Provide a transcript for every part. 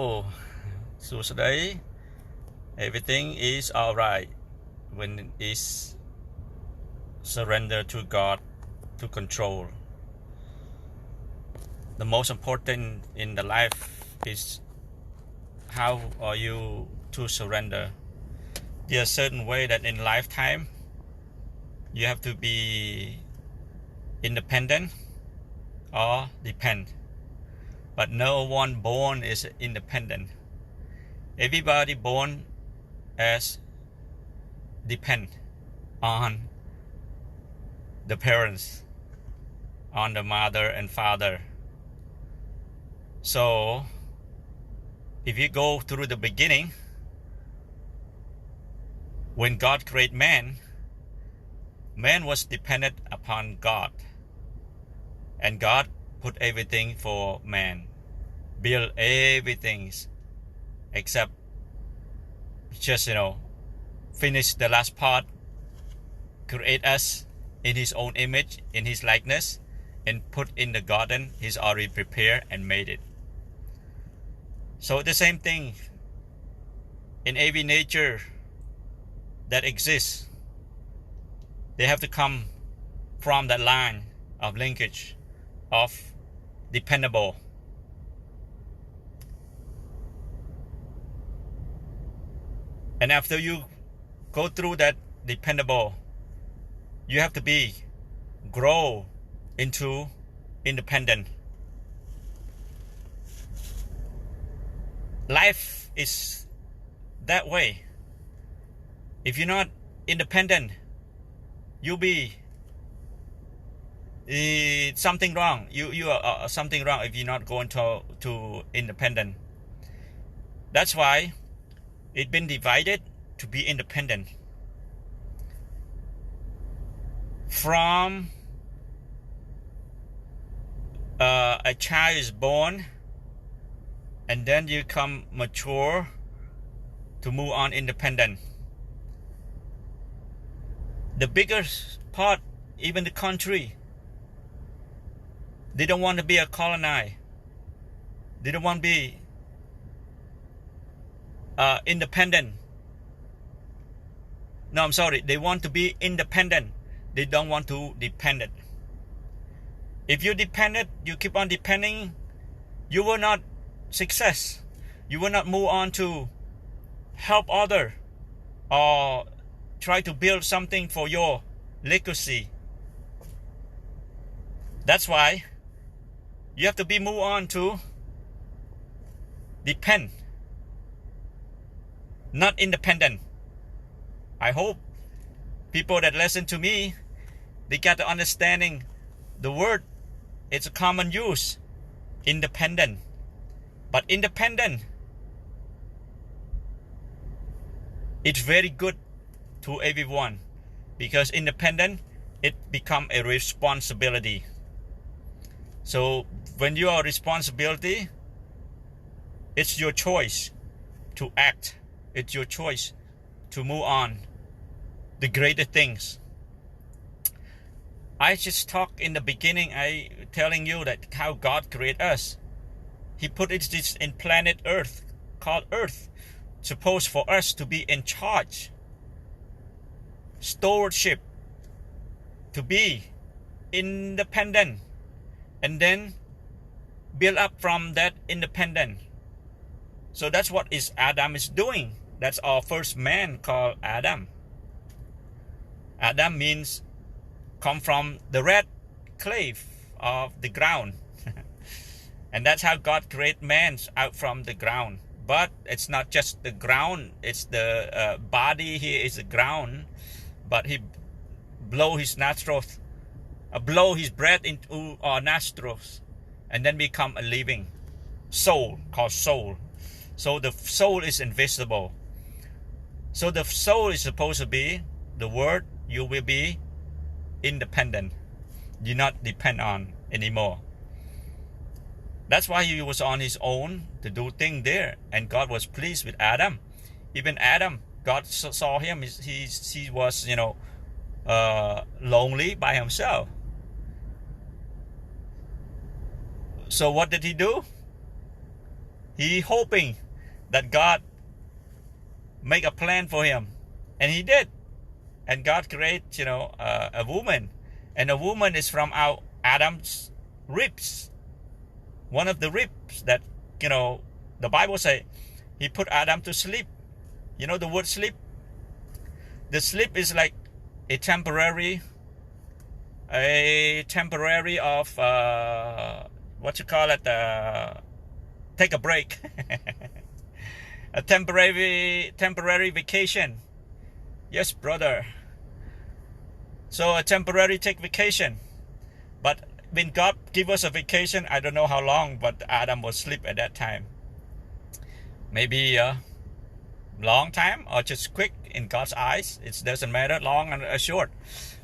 Oh, so today everything is alright when it's surrender to God to control. The most important in the life is how are you to surrender. There's a certain way that in lifetime you have to be independent or depend. But no one born is independent. Everybody born as depend on the parents, on the mother and father. So if you go through the beginning, when God created man, man was dependent upon God, and God put everything for man, build everything except just finish the last part, create us in his own image, in his likeness, and put in the garden he's already prepared and made it. So the same thing in every nature that exists, they have to come from that line of linkage of dependable. And after you go through that dependable, you have to grow into independent. Life is that way. If you're not independent, you'll be something wrong. You are something wrong if you're not going to independent. That's why it's been divided to be independent. From a child is born, and then you come mature to move on independent. The biggest part, even the country, they don't want to be a colonized. They don't want to be independent. No, I'm sorry. They want to be independent. They don't want to dependent. If you dependent, you keep on depending, you will not success. You will not move on to help other or try to build something for your legacy. That's why you have to move on to depend, not independent. I hope people that listen to me, they got the understanding the word, it's a common use, independent. But independent, it's very good to everyone, because independent, it become a responsibility. So when you are responsibility, it's your choice to act. It's your choice to move on the greater things. I just talked in the beginning, I telling you that how God created us. He put this in planet Earth, called Earth, supposed for us to be in charge, stewardship, to be independent, and then build up from that independent. So that's what Adam is doing. That's our first man called Adam. Adam means come from the red clay of the ground. And that's how God created man out from the ground. But it's not just the ground, it's the body here is the ground. But he blow his nostrils, blow his breath into our nostrils, and then become a living soul called soul. So the soul is invisible. So the soul is supposed to be the word. You will be independent. You not depend on anymore. That's why he was on his own to do things there, and God was pleased with Adam. Even Adam, God saw him. He was lonely by himself. So what did he do? He hoping that God make a plan for him, and he did. And God create, a woman, and a woman is from our Adam's ribs. One of the ribs that, the Bible say he put Adam to sleep. You know the word sleep? The sleep is like a temporary of what you call it, take a break. A temporary vacation. Yes, brother. So a temporary take vacation. But when God give us a vacation, I don't know how long, but Adam was asleep at that time. Maybe a long time or just quick in God's eyes. It doesn't matter long and short.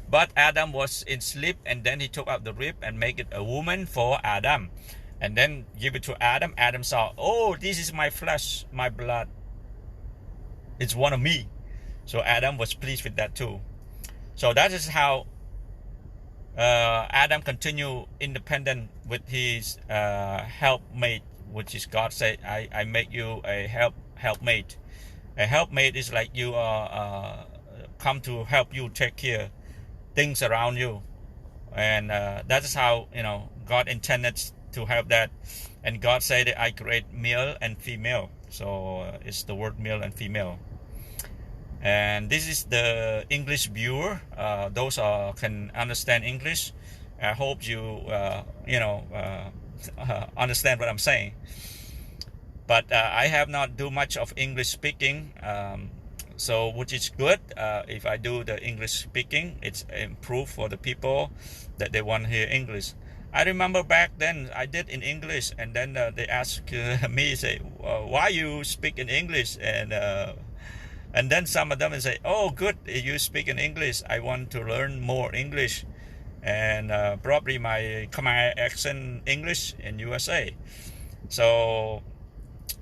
But Adam was in sleep, and then he took out the rib and make it a woman for Adam. And then give it to Adam. Adam saw, oh, this is my flesh, my blood. It's one of me. So Adam was pleased with that too. So that is how Adam continued independent with his helpmate, which is God said, I make you a helpmate. A helpmate is like you come to help you take care things around you. And that is how, God intended to have that. And God said that I create male and female. So it's the word male and female. And this is the English viewer. Those can understand English. I hope you understand what I'm saying. But I have not do much of English speaking, so which is good. If I do the English speaking, it's improved for the people that they want to hear English. I remember back then I did in English, and then they asked me, say, why you speak in English? And then some of them say, oh, good, you speak in English. I want to learn more English. And probably my Khmer accent English in USA. So,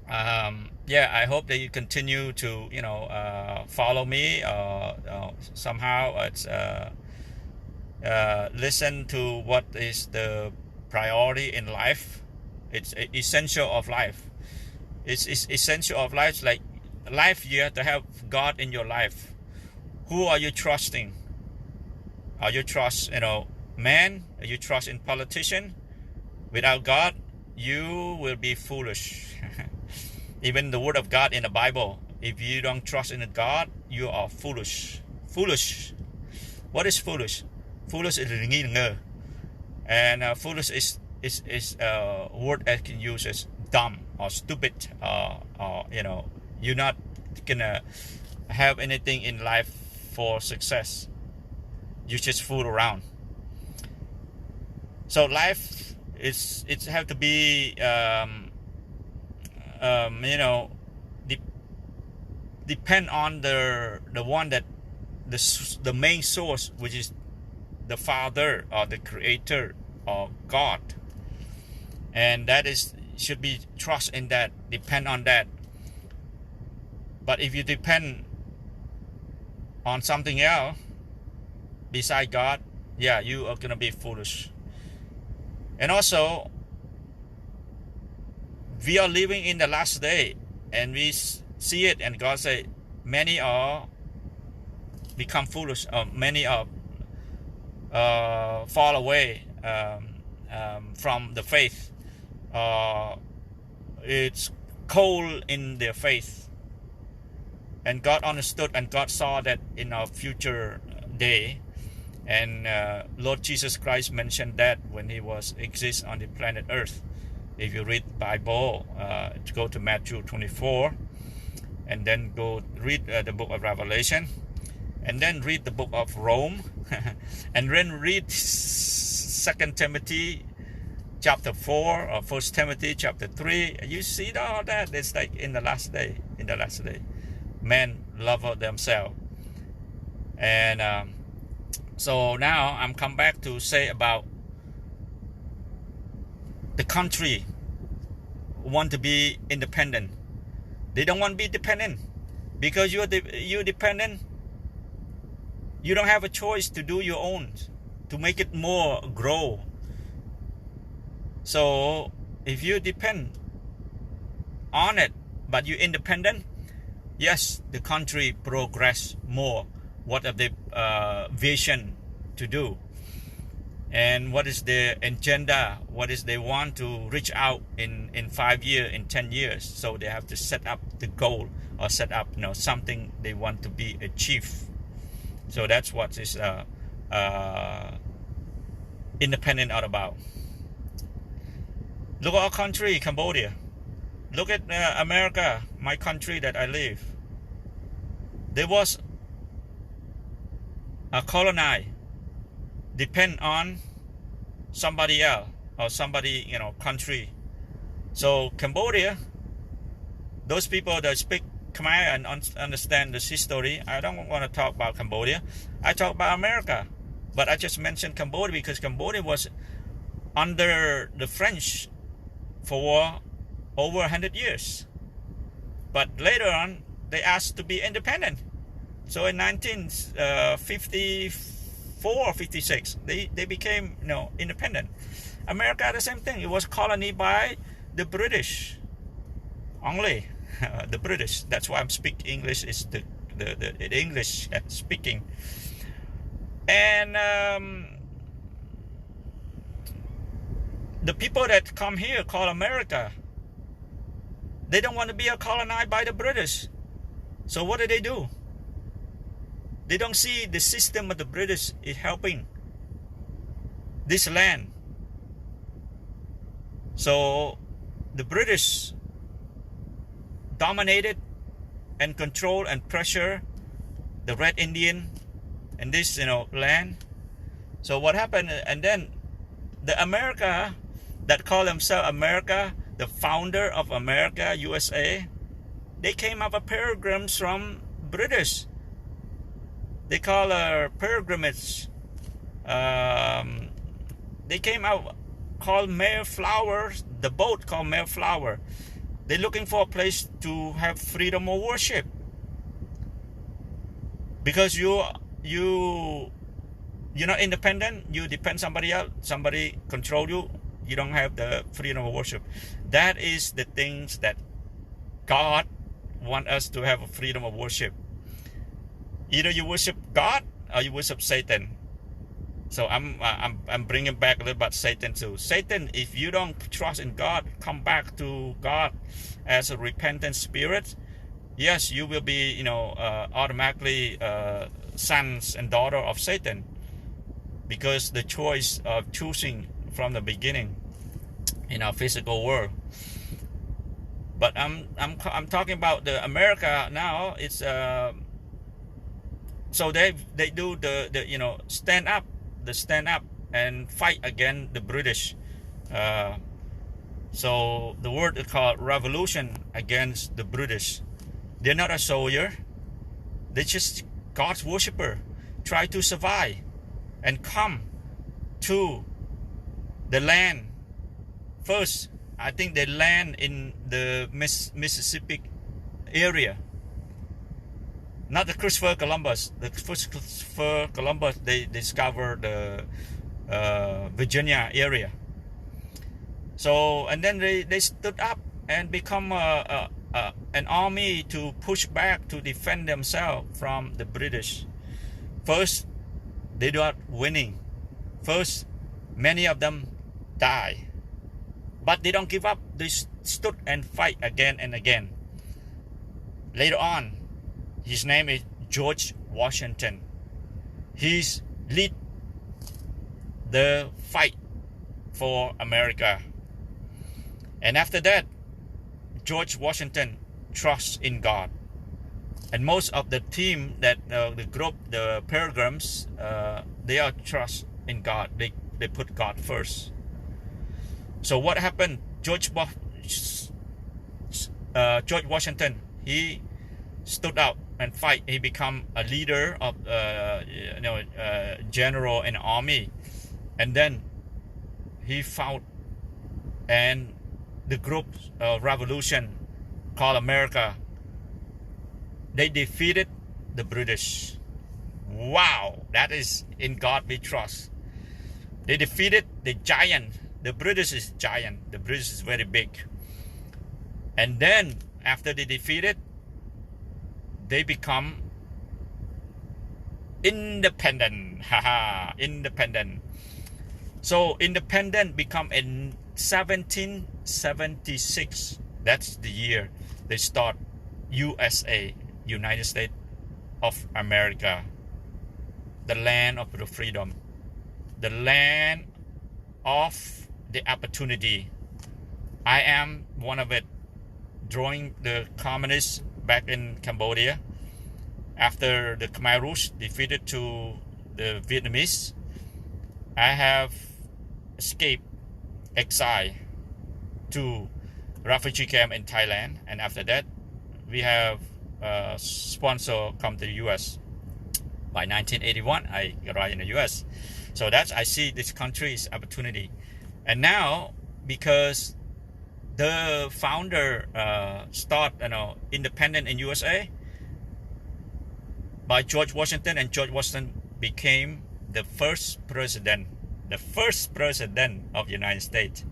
I hope that you continue to, follow me. Somehow it's listen to what is the priority in life. It's essential of life. It's essential of life. Like life, you have to have God in your life. Who are you trusting? Are you trust, man? Are you trust in politician? Without God, you will be foolish. Even the word of God in the Bible, if you don't trust in God, you are foolish. Foolish. What is foolish? Foolish is nghi ngờ. And foolish is a word that can use as dumb or stupid, or you're not gonna have anything in life for success. You just fool around. So life it's have to be depend on the one that the main source, which is the Father or the Creator or God, and that should be trust in that, depend on that. But if you depend on something else beside God, you are gonna be foolish. And also, we are living in the last day, and we see it, and God said, many are become foolish, many are fall away from the faith. It's cold in their faith. And God understood, and God saw that in our future day. And Lord Jesus Christ mentioned that when he was exist on the planet Earth. If you read the Bible, go to Matthew 24, and then go read the book of Revelation, and then read the book of Rome, and then read 2 Timothy chapter 4 or 1 Timothy chapter 3. You see all that. It's like in the last day. Men love themselves. And so now I'm come back to say about the country want to be independent. They don't want to be dependent, because you're dependent. You don't have a choice to do your own, to make it more grow. So if you depend, on it, but you're independent, yes, the country progress more. What are the vision to do? And what is their agenda? What is they want to reach out in 5 years, in 10 years? So they have to set up the goal or set up something they want to be achieved. So that's what is independent all about. Look at our country, Cambodia. Look at America, my country that I live. There was a colonized, depend on somebody else or somebody, country. So Cambodia, those people that speak Khmer and understand this history, I don't want to talk about Cambodia. I talk about America. But I just mentioned Cambodia because Cambodia was under the French for over 100 years. But later on, they asked to be independent. So in 1954 or 56, they became independent. America, the same thing. It was colony by the British only. The British. That's why I'm speaking English. Is the English speaking. And the people that come here call America, they don't want to be colonized by the British. So what do? They don't see the system of the British is helping this land. So the British dominated and control and pressure the Red Indian in this land. So what happened? And then the America that call themselves America, the founder of America, USA, they came up with pilgrims from British. They call pilgrimage. They came out called Mayflower, the boat called Mayflower. They're looking for a place to have freedom of worship. Because you're not independent, you depend somebody else, somebody control you, you don't have the freedom of worship. That is the things that God want us to have a freedom of worship. Either you worship God or you worship Satan. So I'm bringing back a little bit Satan too. Satan, if you don't trust in God, come back to God as a repentant spirit. Yes, you will be, automatically sons and daughter of Satan, because the choice of choosing from the beginning in our physical world. But I'm talking about the America now. It's so they do the stand up and fight against the British. So the word is called revolution against the British. They're not a soldier. They're just God's worshiper. Try to survive and come to the land. First, I think they land in the Mississippi area. Not the Christopher Columbus. The first Christopher Columbus, they discovered the Virginia area. So, and then they stood up and become an army to push back, to defend themselves from the British. First, they not winning. First, many of them die. But they don't give up. They stood and fight again and again. Later on, his name is George Washington. He's lead the fight for America. And after that, George Washington trusts in God. And most of the team that the group, the pilgrims, they are trust in God. They put God first. So what happened? George Washington, he stood up and fight. He become a leader of general in army, and then he fought, and the group revolution called America, they defeated the British. Wow, that is in God we trust. They defeated the giant. The British is giant. The British is very big. And then after they defeated, they become independent. Haha, independent. So independent become in 1776. That's the year they start USA, United States of America, the land of the freedom, the land of the opportunity. I am one of it. Drawing the communists back in Cambodia after the Khmer Rouge defeated to the Vietnamese, I have escaped exile to refugee camp in Thailand, and after that we have sponsor come to the US. By 1981 I arrived in the US. So that's, I see this country's opportunity. And now, because the founder start independent in USA by George Washington, and George Washington became the first president of the United States.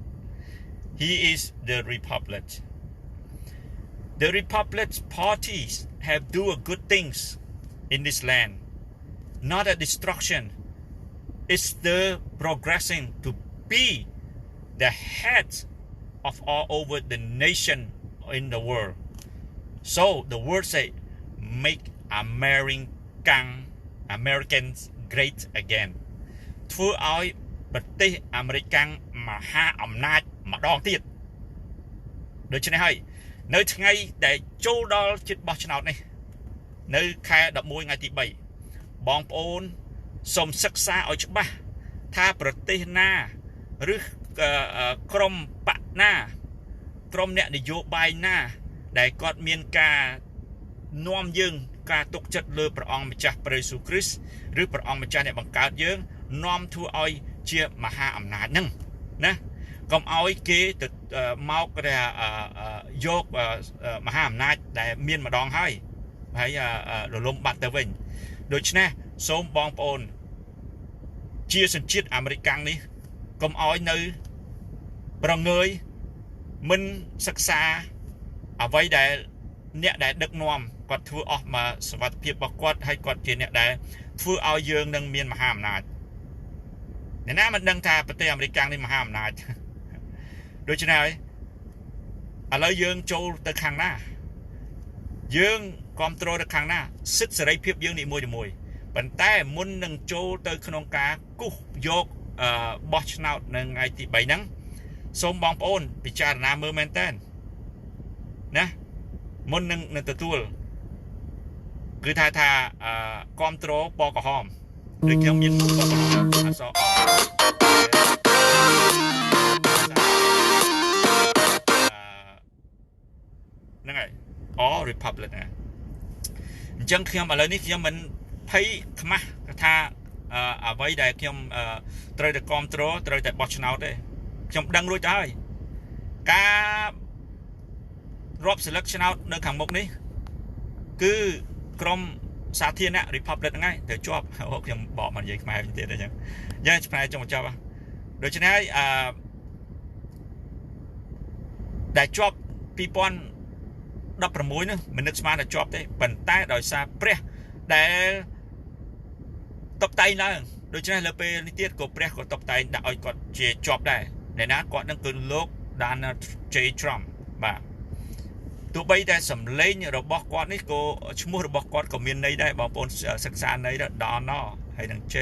He is the Republic. The Republic parties have do good things in this land, not a destruction. It's the progressing to be the head of all over the nation in the world. So the word say, make Americans great again. ធ្វើឲ្យប្រទេសអាមេរិកមហាអំណាចម្ដងទៀត ដូច្នេះហើយនៅថ្ងៃដែលចូលដល់ជិតបោះឆ្នោតនេះនៅខែ11ថ្ងៃទី3បងប្អូនសូមសិក្សាឲ្យច្បាស់ថាប្រទេសណាឬក្រុមបកណាក្រុមអ្នកនយោបាយណាដែលគាត់មានការនាំយើងការទុកចិត្តលើព្រះអង្គម្ចាស់ព្រះយេស៊ូវគ្រីស្ទឬព្រះអង្គម្ចាស់អ្នកបង្កើតយើងនាំធ្វើឲ្យជាមហាអំណាចហ្នឹងណាកុំឲ្យគេទៅមកយកមហាអំណាចដែលមានម្ដងហើយរលំបាត់ទៅវិញដូច្នេះសូមបងប្អូនជាសញ្ជាតិអាមេរិកនេះកុំឲ្យនៅប្រងើយមិនសិក្សាអ្វីដែលអ្នកដែលដឹកនាំគាត់ធ្វើអស់មកសវត្ថភាពរបស់គាត់ហើយគាត់ជាអ្នកដែលធ្វើឲ្យយើងនឹងមានមហាអំណាចអ្នកណាមិនដឹងថាប្រទេសអាមេរិកនេះមហាអំណាចដូច្នេះហើយឥឡូវយើងចូលទៅខាងណាយើងគ្រប់គ្រងទៅខាងណាសិទ្ធិសេរីភាពយើងនីមួយៗប៉ុន្តែមុននឹងចូលទៅក្នុងការគូសយកបោះឆ្នោតនៅថ្ងៃទី3ហ្នឹងសូមបងប្អូនពិចារណាមើលមែនតើណាមុននឹងទទួលគឺថាគ្រប់គ្រងបកក្រហមដូចខ្ញុំមានបកក្រហមអសអហ្នឹងហើយRepublic ណាអញ្ចឹងខ្ញុំឥឡូវនេះខ្ញុំមិនភ័យខ្មាស់ថាអ្វីដែលខ្ញុំត្រូវតែគ្រប់គ្រងត្រូវតែបោះឆ្នោតទេខ្ញុំដឹងរួចទៅហើយការរាប់សិលឹកឆ្នោតនៅខាងមុខនេះគឺក្រុមសាធារណៈ Republic ហ្នឹងហើយទៅជាប់ខ្ញុំបកមកនិយាយខ្មែរទៀតអញ្ចឹងយើងឆ្នៃចង់បញ្ចប់ដូច្នេះហើយដែលជាប់2016នោះមិននឹកស្មានថាជាប់ទេប៉ុន្តែដោយសារព្រះដែលតុបតែងឡើងដូច្នេះលើពេលនេះទៀតក៏ព្រះក៏តុបតែងដាក់ឲ្យគាត់ជាជាប់ដែរអ្នកណាគាត់នឹងគឺលោក Donald J. Trump បាទទោះបីតែសម្លេងរបស់គាត់នេះក៏ឈ្មោះរបស់គាត់ក៏មានន័យដែរបងប្អូនសិក្សាន័យដល់ Donald ហើយនឹង J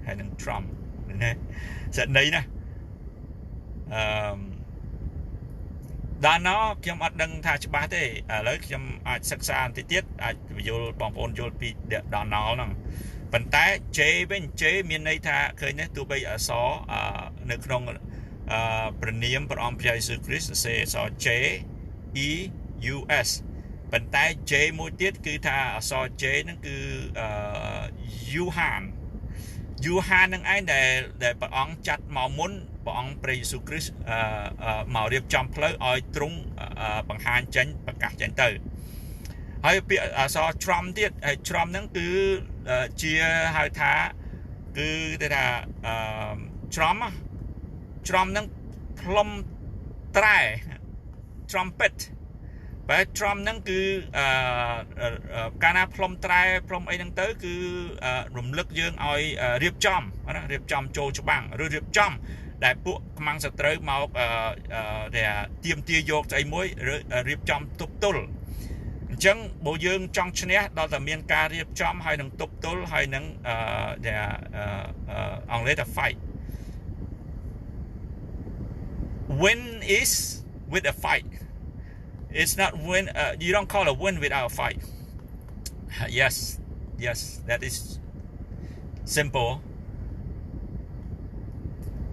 ហើយនឹង Trump ណាសិនន័យណាDonald ខ្ញុំអត់ដឹងថាច្បាស់ទេឥឡូវខ្ញុំអាចសិក្សាបន្តិចទៀតអាចយល់បងប្អូនយល់ពី Donald ហ្នឹងប៉ុន្តែ J វិញ J មានន័យថាឃើញទេទោះបីអក្សរនៅក្នុងព្រះនាមព្រះអង្គព្រះយេស៊ូវគ្រីស្ទសរសេរអក្សរ J E U S ប៉ុន្តែ J មួយទៀតគឺថាអក្សរ J ហ្នឹងគឺYuhan ហ្នឹងឯងដែលព្រះអង្គចាត់មកមុនព្រះអង្គព្រះយេស៊ូវគ្រីស្ទមករៀបចំផ្លូវឲ្យទ្រង់បង្ហាញចេញប្រកាសចេញទៅហើយពាក្យអក្សរ Trump ទៀតហើយ Trump ហ្នឹងគឺជាហៅថាគឺគេថាTrump ហ្នឹងផ្លុំត្រែ trumpet បែរទ្រាំហ្នឹងគឺកាលណាផ្លុំត្រែផ្លុំអីហ្នឹងទៅគឺរំលឹកយើងឲ្យរៀបចំណារៀបចំចូលច្បាំងឬរៀបចំដែលពួកខ្មាំងសត្រូវមកទាមទារយកស្អីមួយឬរៀបចំទប់ទល់អញ្ចឹងបើយើងចង់ឈ្នះដល់តែមានការរៀបចំហើយនឹងទប់ទល់ហើយនឹងអង់គ្លេសថា fight win is with a fight. It's not win. You don't call a win without a fight. Yes, that is simple.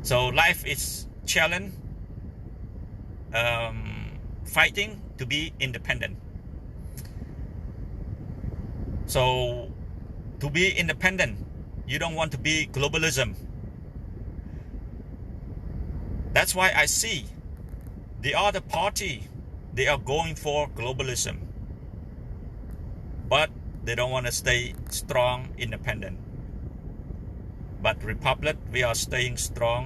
So life is challenge, fighting to be independent. So to be independent, you don't want to be globalism. That's why I see the other party, they are going for globalism, but they don't want to stay strong, independent. But Republic, we are staying strong,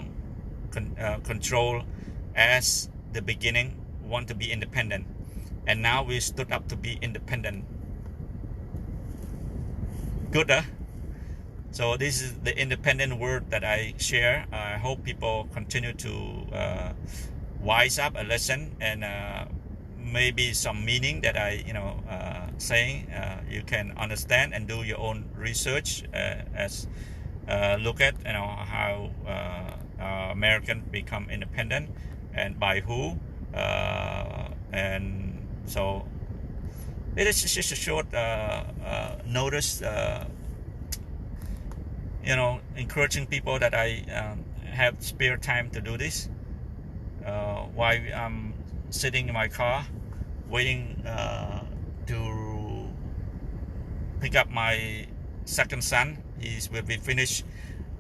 control as the beginning, want to be independent. And now we stood up to be independent. Good, huh? So this is the independent word that I share. I hope people continue to wise up a lesson and maybe some meaning that I saying you can understand and do your own research as look at how American become independent and by who and so it is just a short notice encouraging people that I have spare time to do this while I'm sitting in my car waiting to pick up my second son. He will be finished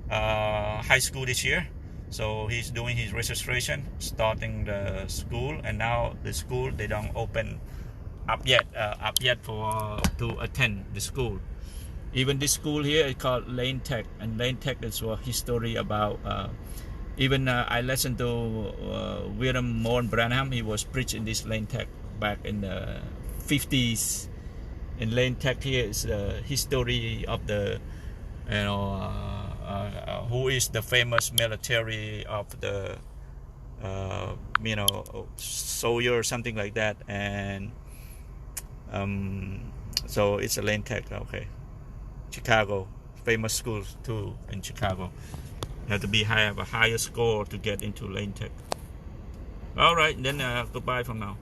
high school this year, so he's doing his registration, starting the school, and now the school they don't open up yet for to attend the school. Even this school here is called Lane Tech, and Lane Tech is a history about even I listened to William Moore Branham. He was preached in this Lane Tech back in the 50s. In Lane Tech here is the history of the who is the famous military of the soldier or something like that, and so it's a Lane Tech. Okay. Chicago, famous schools too in Chicago. You have to have a higher score to get into Lane Tech. All right, then goodbye from now.